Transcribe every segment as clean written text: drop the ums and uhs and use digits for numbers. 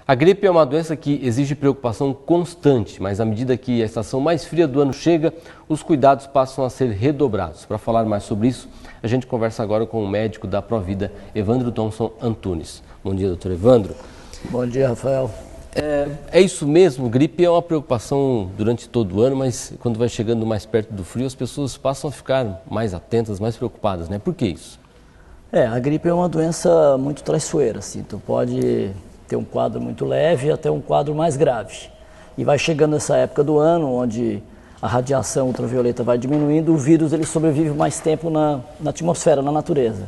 A gripe é uma doença que exige preocupação constante, mas à medida que a estação mais fria do ano chega, os cuidados passam a ser redobrados. Para falar mais sobre isso, a gente conversa agora com o médico da Provida, Evandro Thompson Antunes. Bom dia, doutor Evandro. Bom dia, Rafael. É isso mesmo, gripe é uma preocupação durante todo o ano, mas quando vai chegando mais perto do frio, as pessoas passam a ficar mais atentas, mais preocupadas, né? Por que isso? A gripe é uma doença muito traiçoeira, assim. Tu pode ter um quadro muito leve até um quadro mais grave. E vai chegando essa época do ano, onde a radiação ultravioleta vai diminuindo, o vírus ele sobrevive mais tempo na atmosfera, na natureza.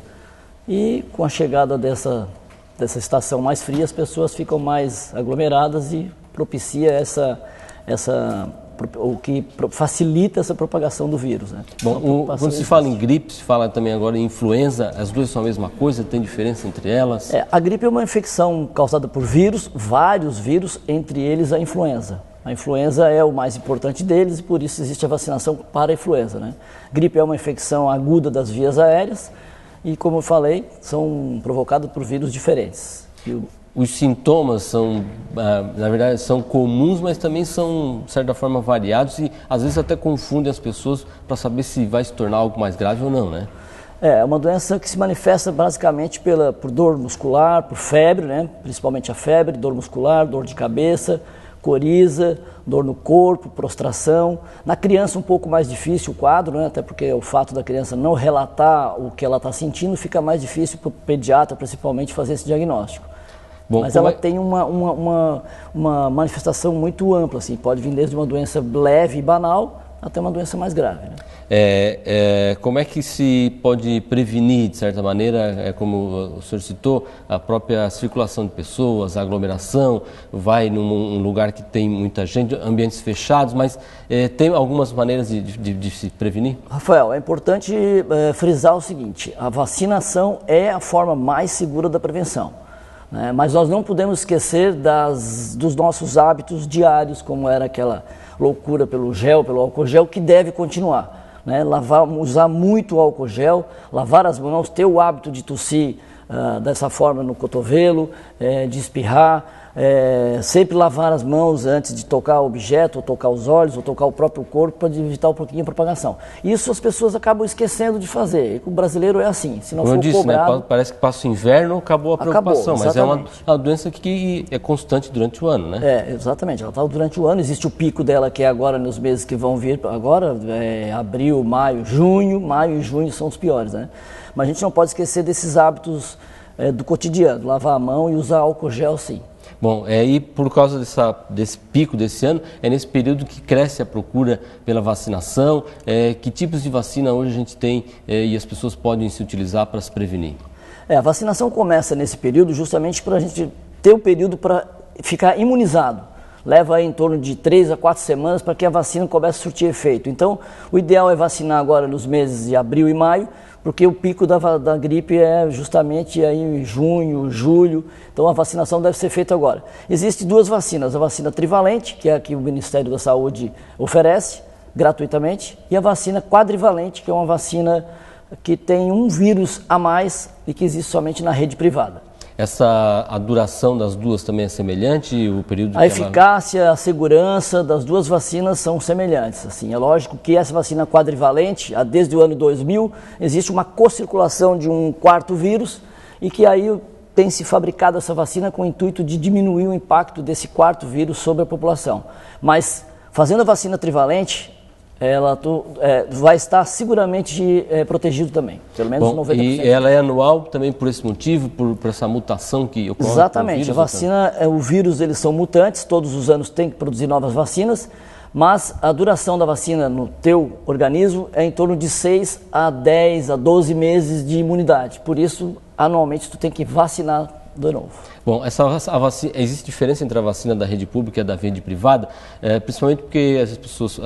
E com a chegada dessa estação mais fria, as pessoas ficam mais aglomeradas e propicia o que facilita essa propagação do vírus, né? Bom, quando se fala em gripe, se fala também agora em influenza, as duas são a mesma coisa? Tem diferença entre elas? A gripe é uma infecção causada por vírus, vários vírus, entre eles a influenza. A influenza é o mais importante deles e por isso existe a vacinação para a influenza, né? Gripe é uma infecção aguda das vias aéreas e, como eu falei, são provocadas por vírus diferentes. Os sintomas são, na verdade, são comuns, mas também são, de certa forma, variados e às vezes até confundem as pessoas para saber se vai se tornar algo mais grave ou não, né? É uma doença que se manifesta basicamente por dor muscular, por febre, né? Principalmente a febre, dor muscular, dor de cabeça, coriza, dor no corpo, prostração. Na criança um pouco mais difícil o quadro, né? Até porque o fato da criança não relatar o que ela está sentindo fica mais difícil para o pediatra, principalmente, fazer esse diagnóstico. Bom, mas ela tem uma manifestação muito ampla, assim, pode vir desde uma doença leve e banal até uma doença mais grave, né? Como é que se pode prevenir, de certa maneira, como o senhor citou, a própria circulação de pessoas, a aglomeração, vai num lugar que tem muita gente, ambientes fechados, mas tem algumas maneiras de se prevenir? Rafael, é importante frisar o seguinte: a vacinação é a forma mais segura da prevenção. Mas nós não podemos esquecer dos nossos hábitos diários, como era aquela loucura pelo álcool gel, que deve continuar, né? Usar muito álcool gel, lavar as mãos, ter o hábito de tossir dessa forma no cotovelo, de espirrar, sempre lavar as mãos antes de tocar o objeto, ou tocar os olhos, ou tocar o próprio corpo, para evitar um pouquinho a propagação. Isso as pessoas acabam esquecendo de fazer. E o brasileiro é assim, se não for cobrado... Né? Parece que passa o inverno, acabou a preocupação, mas é uma doença que é constante durante o ano, né? Exatamente, ela está durante o ano, existe o pico dela que é agora nos meses que vão vir, agora, abril, maio e junho são os piores, né? Mas a gente não pode esquecer desses hábitos do cotidiano, lavar a mão e usar álcool gel, sim. Bom, e por causa desse pico desse ano, é nesse período que cresce a procura pela vacinação. Que tipos de vacina hoje a gente tem e as pessoas podem se utilizar para se prevenir? A vacinação começa nesse período justamente para a gente ter um período para ficar imunizado. Leva aí em torno de 3 a 4 semanas para que a vacina comece a surtir efeito. Então, o ideal é vacinar agora nos meses de abril e maio, porque o pico da gripe é justamente aí em junho, julho, então a vacinação deve ser feita agora. Existem duas vacinas, a vacina trivalente, que é a que o Ministério da Saúde oferece gratuitamente, e a vacina quadrivalente, que é uma vacina que tem um vírus a mais e que existe somente na rede privada. A duração das duas também é semelhante? O período a eficácia, a segurança das duas vacinas são semelhantes. Assim, é lógico que essa vacina quadrivalente, desde o ano 2000, existe uma co-circulação de um quarto vírus e que aí tem se fabricado essa vacina com o intuito de diminuir o impacto desse quarto vírus sobre a população. Mas fazendo a vacina trivalente, ela vai estar seguramente protegido também, pelo menos 90%. E ela é anual também por esse motivo, por essa mutação que ocorre? Exatamente, a vacina, o vírus, eles são mutantes, todos os anos tem que produzir novas vacinas, mas a duração da vacina no teu organismo é em torno de 6 a 10 a 12 meses de imunidade, por isso, anualmente, tu tem que vacinar de novo. Bom, existe diferença entre a vacina da rede pública e a da rede privada, principalmente porque as pessoas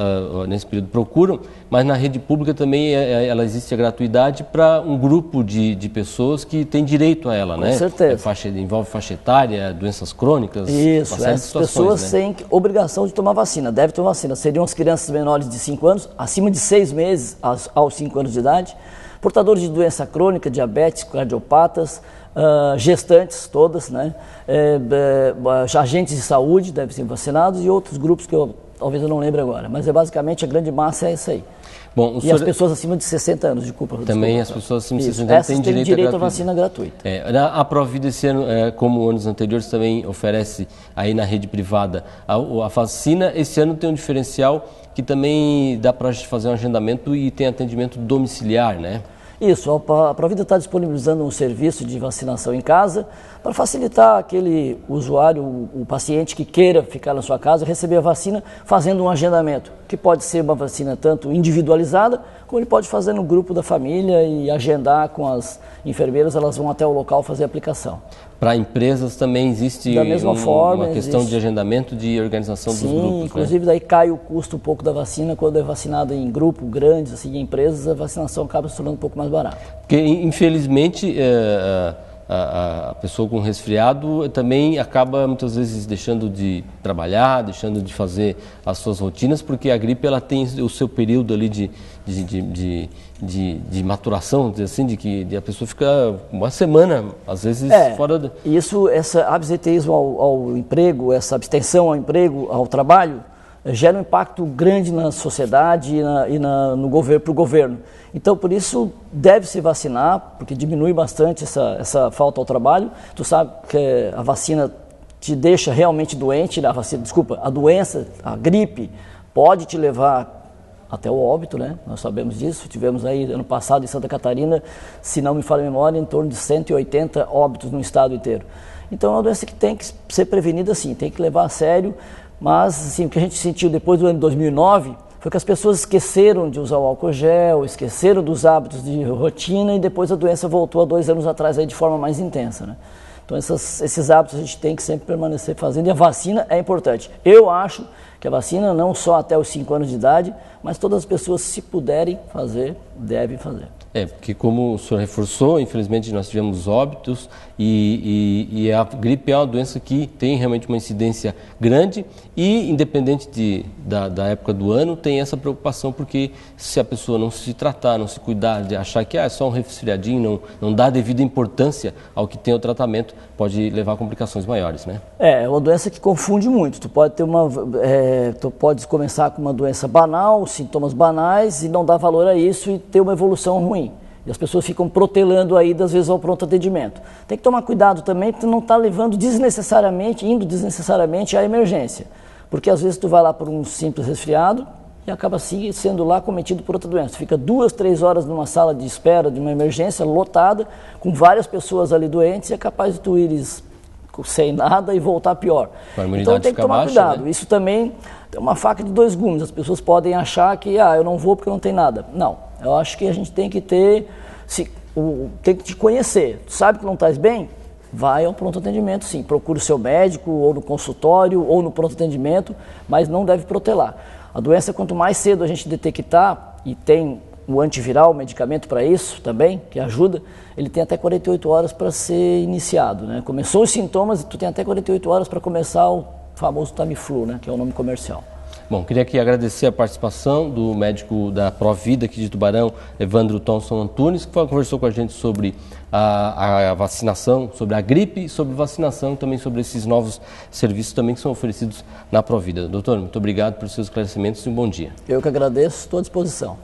nesse período procuram, mas na rede pública também ela existe a gratuidade para um grupo de pessoas que tem direito a ela, né? Com certeza. Envolve faixa etária, doenças crônicas, isso, essas pessoas têm obrigação de tomar vacina, devem tomar vacina. Seriam as crianças menores de 5 anos, acima de 6 meses aos 5 anos de idade, portadores de doença crônica, diabetes, cardiopatas, gestantes todas, né? Agentes de saúde devem ser vacinados e outros grupos que talvez eu não lembre agora, mas basicamente a grande massa é essa aí. Bom, e as pessoas acima de 60 anos, Também as pessoas acima de 60 anos têm direito à vacina gratuita. A Provida esse ano, como anos anteriores, também oferece aí na rede privada a vacina. Esse ano tem um diferencial que também dá para a gente fazer um agendamento e tem atendimento domiciliar, né? Isso, a Provida está disponibilizando um serviço de vacinação em casa para facilitar aquele usuário, o paciente que queira ficar na sua casa, receber a vacina fazendo um agendamento, que pode ser uma vacina tanto individualizada, como ele pode fazer no grupo da família e agendar com as enfermeiras, elas vão até o local fazer a aplicação. Para empresas também existe da mesma forma, uma questão de agendamento, de organização dos grupos. Sim, inclusive daí cai o custo um pouco da vacina quando é vacinada em grupo grandes, assim, em empresas, a vacinação acaba se tornando um pouco mais barata. Porque, infelizmente, a pessoa com resfriado também acaba muitas vezes deixando de trabalhar, deixando de fazer as suas rotinas, porque a gripe ela tem o seu período ali de maturação, assim, de que a pessoa fica uma semana, às vezes, fora Isso, esse absenteísmo ao emprego, essa abstenção ao emprego, ao trabalho, gera um impacto grande na sociedade no governo, para o governo. Então, por isso, deve se vacinar, porque diminui bastante essa falta ao trabalho. Tu sabe que a vacina te deixa realmente doente, a doença, a gripe, pode te levar até o óbito, né? Nós sabemos disso. Tivemos aí, ano passado, em Santa Catarina, se não me falha a memória, em torno de 180 óbitos no estado inteiro. Então, é uma doença que tem que ser prevenida, sim, tem que levar a sério. Mas, assim, o que a gente sentiu depois do ano de 2009 foi que as pessoas esqueceram de usar o álcool gel, esqueceram dos hábitos de rotina e depois a doença voltou há 2 anos atrás aí de forma mais intensa, né? Então, esses hábitos a gente tem que sempre permanecer fazendo e a vacina é importante. Eu acho que a vacina não só até os 5 anos de idade, mas todas as pessoas, se puderem fazer, devem fazer. Porque como o senhor reforçou, infelizmente nós tivemos óbitos e a gripe é uma doença que tem realmente uma incidência grande e, independente da época do ano, tem essa preocupação porque se a pessoa não se tratar, não se cuidar, de achar que é só um resfriadinho, não dá devida importância ao que tem o tratamento, pode levar a complicações maiores, né? É uma doença que confunde muito. Tu pode começar com uma doença banal, sintomas banais e não dar valor a isso e ter uma evolução ruim. E as pessoas ficam protelando aí, às vezes, ao pronto atendimento. Tem que tomar cuidado também, porque não está indo desnecessariamente à emergência. Porque às vezes tu vai lá por um simples resfriado e acaba sendo lá cometido por outra doença. Tu fica 2, 3 horas numa sala de espera de uma emergência lotada, com várias pessoas ali doentes e é capaz de tu ires sem nada e voltar pior. Então tem que tomar cuidado. Né? Isso também é uma faca de 2 gumes. As pessoas podem achar que eu não vou porque não tem nada. Não. Eu acho que a gente tem que tem que te conhecer. Tu sabe que não estás bem? Vai ao pronto atendimento, sim. Procure o seu médico, ou no consultório, ou no pronto atendimento, mas não deve protelar. A doença, quanto mais cedo a gente detectar, e tem o antiviral, o medicamento para isso também, que ajuda, ele tem até 48 horas para ser iniciado, né? Começou os sintomas, tu tem até 48 horas para começar o famoso Tamiflu, né? Que é o nome comercial. Bom, queria aqui agradecer a participação do médico da Provida aqui de Tubarão, Evandro Thomson Antunes, que conversou com a gente sobre a vacinação, sobre a gripe, sobre vacinação e também sobre esses novos serviços também que são oferecidos na Provida. Doutor, muito obrigado por seus esclarecimentos e um bom dia. Eu que agradeço, estou à disposição.